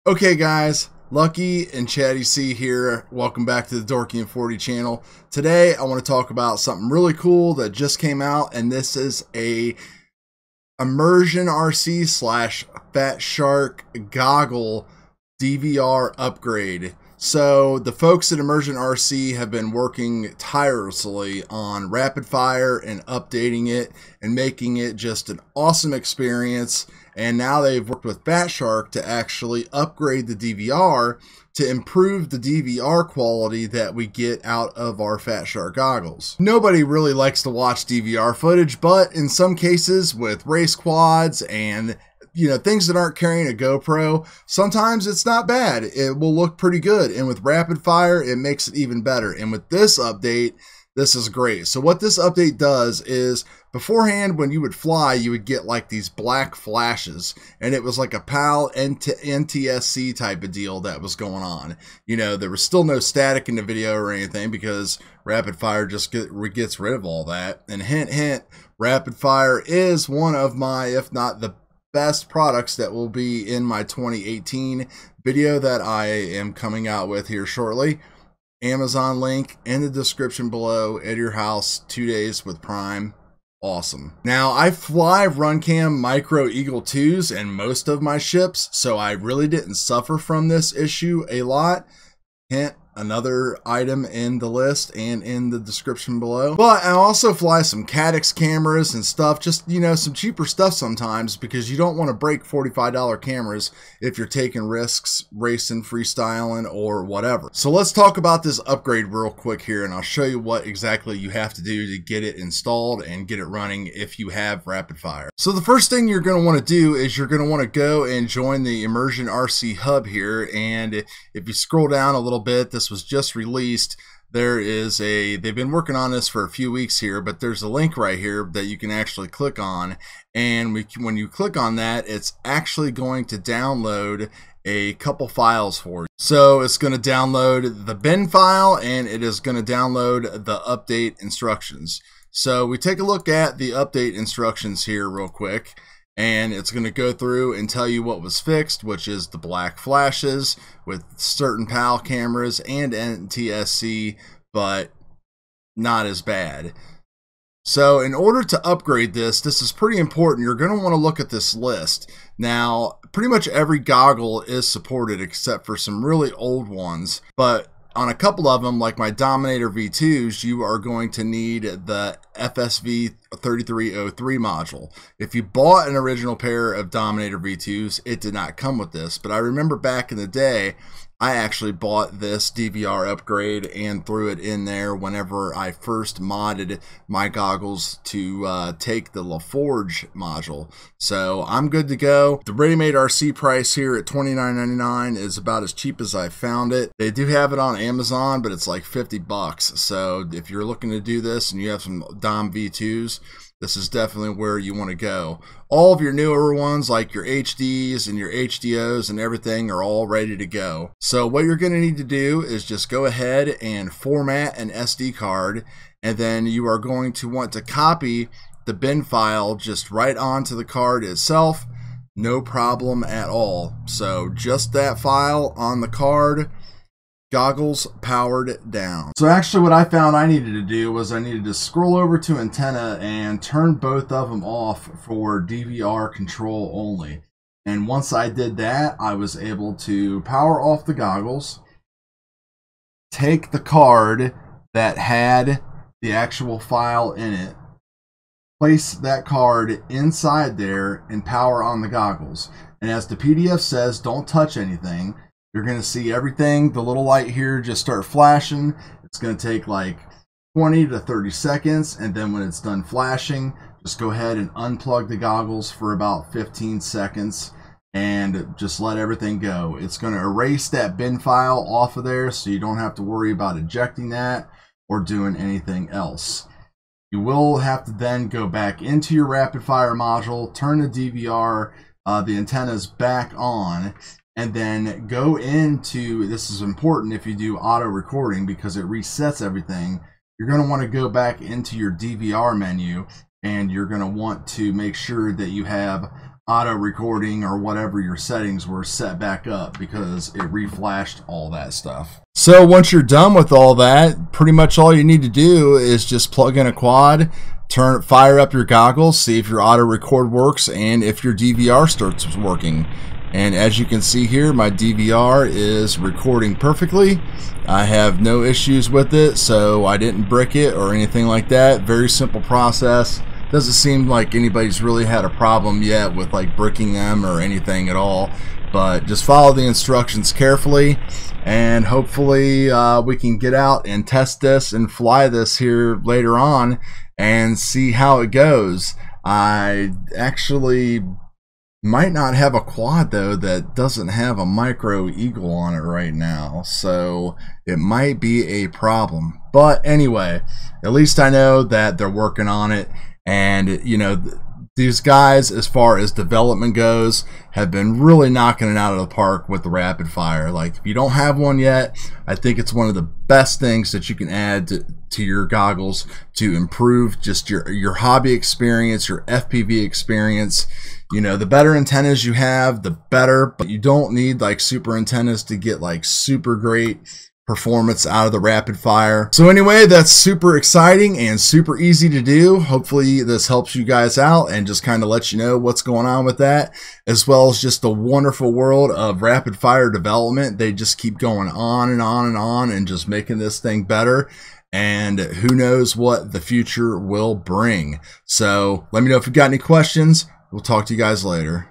Okay guys, Lucky and Chatty C here. Welcome back to the Dorky and 40 channel. Today I want to talk about something really cool that just came out, and this is a Immersion RC slash Fatshark Goggle DVR upgrade. So the folks at Immersion RC have been working tirelessly on rapid fire and updating it and making it just an awesome experience. And now they've worked with Fatshark to actually upgrade the DVR to improve the DVR quality that we get out of our Fatshark goggles. Nobody really likes to watch DVR footage, but in some cases with race quads and things that aren't carrying a GoPro, sometimes it's not bad. It will look pretty good. And with rapid fire, it makes it even better. And with this update, this is great. So what this update does is, beforehand, when you would fly, you would get like these black flashes, and it was like a PAL NTSC type of deal that was going on. There was still no static in the video or anything because rapid fire just gets rid of all that. And hint, hint, rapid fire is one of my, if not the best products that will be in my 2018 video that I am coming out with here shortly. Amazon link in the description below, at your house, 2 days with Prime. Awesome. Now, I fly RUNCAM Micro Eagle 2s in most of my ships, so I really didn't suffer from this issue a lot. Hint, another item in the list and in the description below. But I also fly some CADDX cameras and stuff, just, some cheaper stuff sometimes, because you don't want to break $45 cameras if you're taking risks, racing, freestyling, or whatever. So let's talk about this upgrade real quick here, and I'll show you what exactly you have to do to get it installed and get it running if you have rapid fire. So the first thing you're going to want to do is you're going to want to go and join the Immersion RC hub here, and if you scroll down a little bit, this was just released. They've been working on this for a few weeks here, but there's a link right here that you can actually click on, and when you click on that, it's actually going to download a couple files for you. So it's going to download the bin file, and it is going to download the update instructions. So we take a look at the update instructions here real quick, and it's going to go through and tell you what was fixed, which is the black flashes with certain PAL cameras and NTSC, but not as bad. So in order to upgrade this is pretty important. You're going to want to look at this list. Now, pretty much every goggle is supported except for some really old ones, but on a couple of them, like my Dominator V2s, you are going to need the FSV 3303 module. If you bought an original pair of Dominator V2s, it did not come with this, but I remember back in the day, I actually bought this DVR upgrade and threw it in there whenever I first modded my goggles to take the LaForge module. So I'm good to go. The ready-made RC price here at $29.99 is about as cheap as I found it. They do have it on Amazon, but it's like 50 bucks. So if you're looking to do this and you have some Dom V2s, this is definitely where you want to go. All of your newer ones, like your HDs and your HDOs and everything, are all ready to go. So what you're going to need to do is just go ahead and format an SD card, and then you are going to want to copy the bin file just right onto the card itself. No problem at all. So just that file on the card. Goggles powered down. So actually what I found I needed to do was I needed to scroll over to antenna and turn both of them off for DVR control only. And once I did that, I was able to power off the goggles, take the card that had the actual file in it, place that card inside there, and power on the goggles. And as the PDF says, don't touch anything. You're going to see everything, the little light here, just start flashing. It's going to take like 20 to 30 seconds, and then when it's done flashing, just go ahead and unplug the goggles for about 15 seconds and just let everything go. It's going to erase that bin file off of there, so you don't have to worry about ejecting that or doing anything else. You will have to then go back into your rapid fire module, turn the DVR, the antennas back on, and then go into, this is important if you do auto recording because it resets everything. You're going to want to go back into your DVR menu, and you're going to want to make sure that you have auto recording or whatever your settings were set back up, because it reflashed all that stuff. So once you're done with all that, pretty much all you need to do is just plug in a quad, fire up your goggles, see if your auto record works and if your DVR starts working. And as you can see here, my DVR is recording perfectly. I have no issues with it, so I didn't brick it or anything like that. Very simple process. Doesn't seem like anybody's really had a problem yet with like bricking them or anything at all. But just follow the instructions carefully, and hopefully we can get out and test this and fly this here later on and see how it goes. I actually might not have a quad though that doesn't have a micro eagle on it right now, so it might be a problem. But anyway, at least I know that they're working on it, and you know, these guys, as far as development goes, have been really knocking it out of the park with the rapid fire. Like, if you don't have one yet, I think it's one of the best things that you can add to your goggles to improve just your hobby experience, your FPV experience. You know, the better antennas you have, the better, but you don't need like super antennas to get like super great performance out of the rapid fire. So anyway, that's super exciting and super easy to do. Hopefully this helps you guys out and just kind of lets you know what's going on with that, as well as just the wonderful world of rapid fire development. They just keep going on and on and on and just making this thing better. And who knows what the future will bring. So let me know if you've got any questions. We'll talk to you guys later.